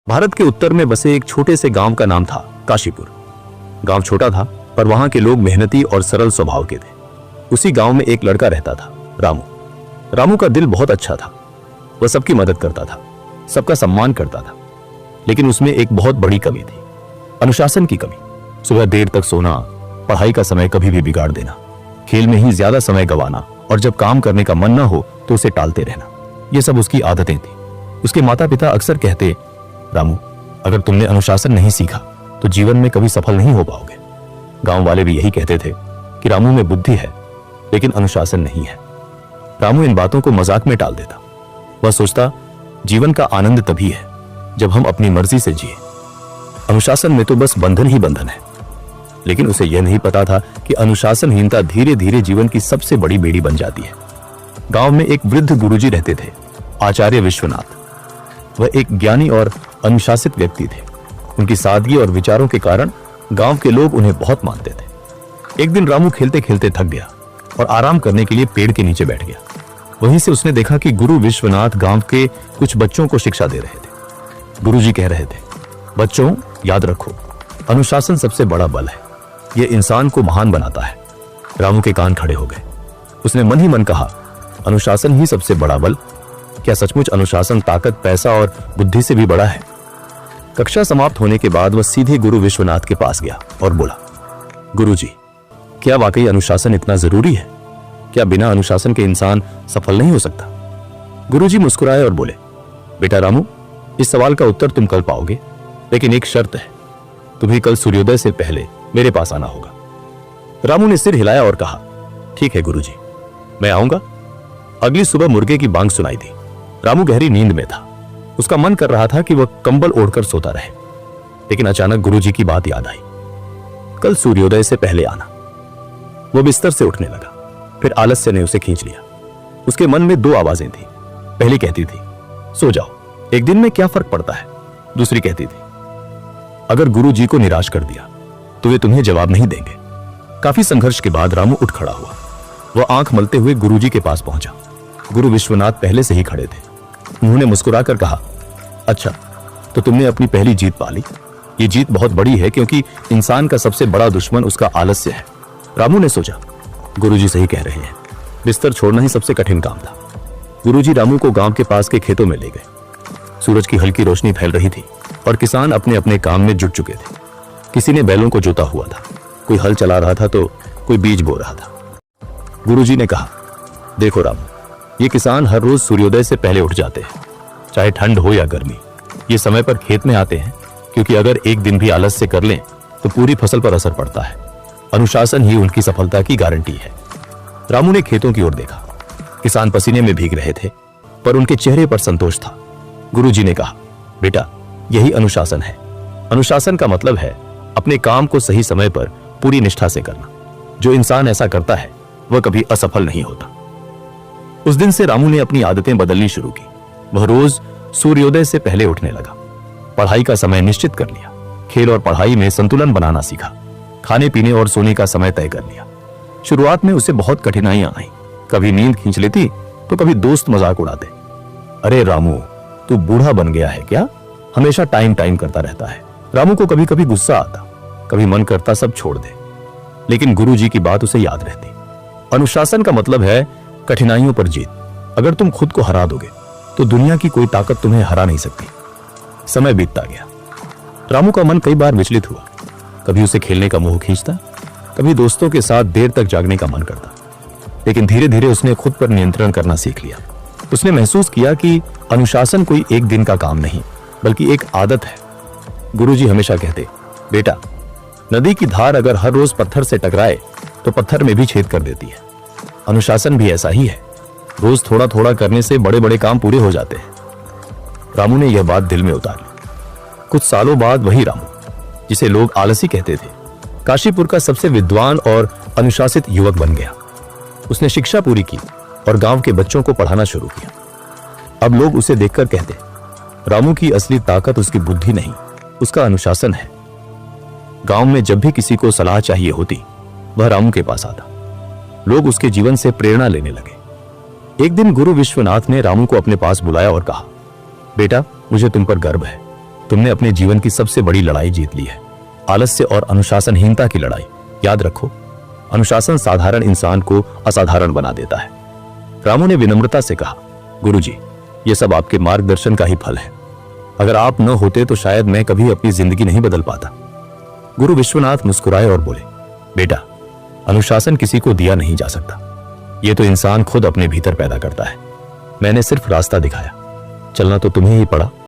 भारत के उत्तर में बसे एक छोटे से गांव का नाम था काशीपुर। गांव छोटा था पर वहां के लोग मेहनती और सरल स्वभाव के थे। उसी गांव में एक लड़का रहता था, रामू। रामू का दिल बहुत अच्छा था। वह सबकी मदद करता था, सबका सम्मान करता था। लेकिन उसमें एक बहुत बड़ी कमी थी, अनुशासन की कमी। सुबह देर तक सोना, पढ़ाई का समय कभी भी बिगाड़ देना, खेल में ही ज्यादा समय गंवाना और जब काम करने का मन न हो तो उसे टालते रहना, ये सब उसकी आदतें थी। उसके माता पिता अक्सर कहते, रामू, अगर तुमने अनुशासन नहीं सीखा तो जीवन में कभी सफल नहीं हो पाओगे। गांव वाले भी यही कहते थे कि रामू में बुद्धि है लेकिन अनुशासन नहीं है। रामू इन बातों को मजाक में टाल देता। वह सोचता, जीवन का आनंद तभी है जब हम अपनी मर्जी से जिए। अनुशासन में तो बस बंधन ही बंधन है। लेकिन उसे यह नहीं पता था कि अनुशासनहीनता धीरे धीरे जीवन की सबसे बड़ी बेड़ी बन जाती है। गांव में एक वृद्ध गुरुजी रहते थे, आचार्य विश्वनाथ। वह एक ज्ञानी और अनुशासित व्यक्ति थे। उनकी सादगी और विचारों के कारण गांव के लोग उन्हें बहुत मानते थे। एक दिन रामू खेलते खेलते थक गया और आराम करने के लिए पेड़ के नीचे बैठ गया। वहीं से उसने देखा कि गुरु विश्वनाथ गांव के कुछ बच्चों को शिक्षा दे रहे थे। गुरुजी कह रहे थे, बच्चों, याद रखो, अनुशासन सबसे बड़ा बल है। यह इंसान को महान बनाता है। रामू के कान खड़े हो गए। उसने मन ही मन कहा, अनुशासन ही सबसे बड़ा बल? क्या सचमुच अनुशासन ताकत, पैसा और बुद्धि से भी बड़ा है? कक्षा समाप्त होने के बाद वह सीधे गुरु विश्वनाथ के पास गया और बोला, गुरुजी, क्या वाकई अनुशासन इतना जरूरी है? क्या बिना अनुशासन के इंसान सफल नहीं हो सकता? गुरुजी मुस्कुराए और बोले, बेटा रामू, इस सवाल का उत्तर तुम कल पाओगे, लेकिन एक शर्त है, तुम्हें कल सूर्योदय से पहले मेरे पास आना होगा। रामू ने सिर हिलाया और कहा, ठीक है गुरुजी, मैं आऊंगा। अगली सुबह मुर्गे की बांग सुनाई दी। रामू गहरी नींद में था। उसका मन कर रहा था कि वह कंबल ओढ़कर सोता रहे, लेकिन अचानक गुरुजी की बात याद आई, कल सूर्योदय से पहले आना। वह बिस्तर से उठने लगा, फिर आलस्य ने उसे खींच लिया। उसके मन में दो आवाजें थी। पहली कहती थी, सो जाओ, एक दिन में क्या फर्क पड़ता है। दूसरी कहती थी, अगर गुरुजी को निराश कर दिया तो वे तुम्हें जवाब नहीं देंगे। काफी संघर्ष के बाद रामू उठ खड़ा हुआ। वह आंख मलते हुए गुरुजी के पास पहुंचा। गुरु विश्वनाथ पहले से ही खड़े थे। उन्होंने मुस्कुराकर कहा, अच्छा, तो तुमने अपनी पहली जीत पा ली। ये जीत बहुत बड़ी है क्योंकि इंसान का सबसे बड़ा दुश्मन उसका आलस्य है। रामू ने सोचा, गुरुजी सही कह रहे हैं, बिस्तर छोड़ना ही सबसे कठिन काम था। गुरुजी रामू को गांव के पास के खेतों में ले गए। सूरज की हल्की रोशनी फैल रही थी और किसान अपने अपने काम में जुट चुके थे। किसी ने बैलों को जोता हुआ था, कोई हल चला रहा था तो कोई बीज बो रहा था। गुरुजी ने कहा, देखो रामू, ये किसान हर रोज सूर्योदय से पहले उठ जाते हैं, चाहे ठंड हो या गर्मी। ये समय पर खेत में आते हैं क्योंकि अगर एक दिन भी आलस्य कर लें तो पूरी फसल पर असर पड़ता है। अनुशासन ही उनकी सफलता की गारंटी है। रामू ने खेतों की ओर देखा। किसान पसीने में भीग रहे थे पर उनके चेहरे पर संतोष था। गुरुजी ने कहा, बेटा, यही अनुशासन है। अनुशासन का मतलब है अपने काम को सही समय पर पूरी निष्ठा से करना। जो इंसान ऐसा करता है वह कभी असफल नहीं होता। उस दिन से रामू ने अपनी आदतें बदलनी शुरू की। वह रोज सूर्योदय से पहले उठने लगा। पढ़ाई का समय निश्चित कर लिया। खेल और पढ़ाई में संतुलन बनाना सीखा। खाने पीने और सोने का समय तय कर लिया। शुरुआत में उसे बहुत कठिनाइयां आई। कभी नींद खींच लेती तो कभी दोस्त मजाक उड़ाते, अरे रामू, तू बूढ़ा बन गया है क्या? हमेशा टाइम टाइम करता रहता है। रामू को कभी कभी गुस्सा आता, कभी मन करता सब छोड़ दे, लेकिन गुरुजी की बात उसे याद रहती। अनुशासन का मतलब है कठिनाइयों पर जीत। अगर तुम खुद को हरा दोगे तो दुनिया की कोई ताकत तुम्हें हरा नहीं सकती। समय बीतता गया। रामू का मन कई बार विचलित हुआ। कभी उसे खेलने का मोह खींचता, कभी दोस्तों के साथ देर तक जागने का मन करता। लेकिन धीरे धीरे उसने खुद पर नियंत्रण करना सीख लिया। उसने महसूस किया कि अनुशासन कोई एक दिन का काम नहीं बल्कि एक आदत है। गुरुजी हमेशा कहते, बेटा, नदी की धार अगर हर रोज पत्थर से टकराए तो पत्थर में भी छेद कर देती है। अनुशासन भी ऐसा ही है। रोज थोड़ा थोड़ा करने से बड़े बड़े काम पूरे हो जाते हैं। रामू ने यह बात दिल में उतार ली। कुछ सालों बाद वही रामू, जिसे लोग आलसी कहते थे, काशीपुर का सबसे विद्वान और अनुशासित युवक बन गया। उसने शिक्षा पूरी की और गांव के बच्चों को पढ़ाना शुरू किया। अब लोग उसे देखकर कहते, रामू की असली ताकत उसकी बुद्धि नहीं, उसका अनुशासन है। गांव में जब भी किसी को सलाह चाहिए होती, वह रामू के पास आता। लोग उसके जीवन से प्रेरणा लेने लगे। एक दिन गुरु विश्वनाथ ने रामू को अपने पास बुलाया और कहा, बेटा, मुझे तुम पर गर्व है। तुमने अपने जीवन की सबसे बड़ी लड़ाई जीत ली है, आलस्य और अनुशासनहीनता की लड़ाई। याद रखो, अनुशासन साधारण इंसान को असाधारण बना देता है। रामू ने विनम्रता से कहा, गुरुजी, ये सब आपके मार्गदर्शन का ही फल है। अगर आप न होते तो शायद मैं कभी अपनी जिंदगी नहीं बदल पाता। गुरु विश्वनाथ मुस्कुराए और बोले, बेटा, अनुशासन किसी को दिया नहीं जा सकता, ये तो इंसान खुद अपने भीतर पैदा करता है। मैंने सिर्फ रास्ता दिखाया, चलना तो तुम्हें ही पड़ा।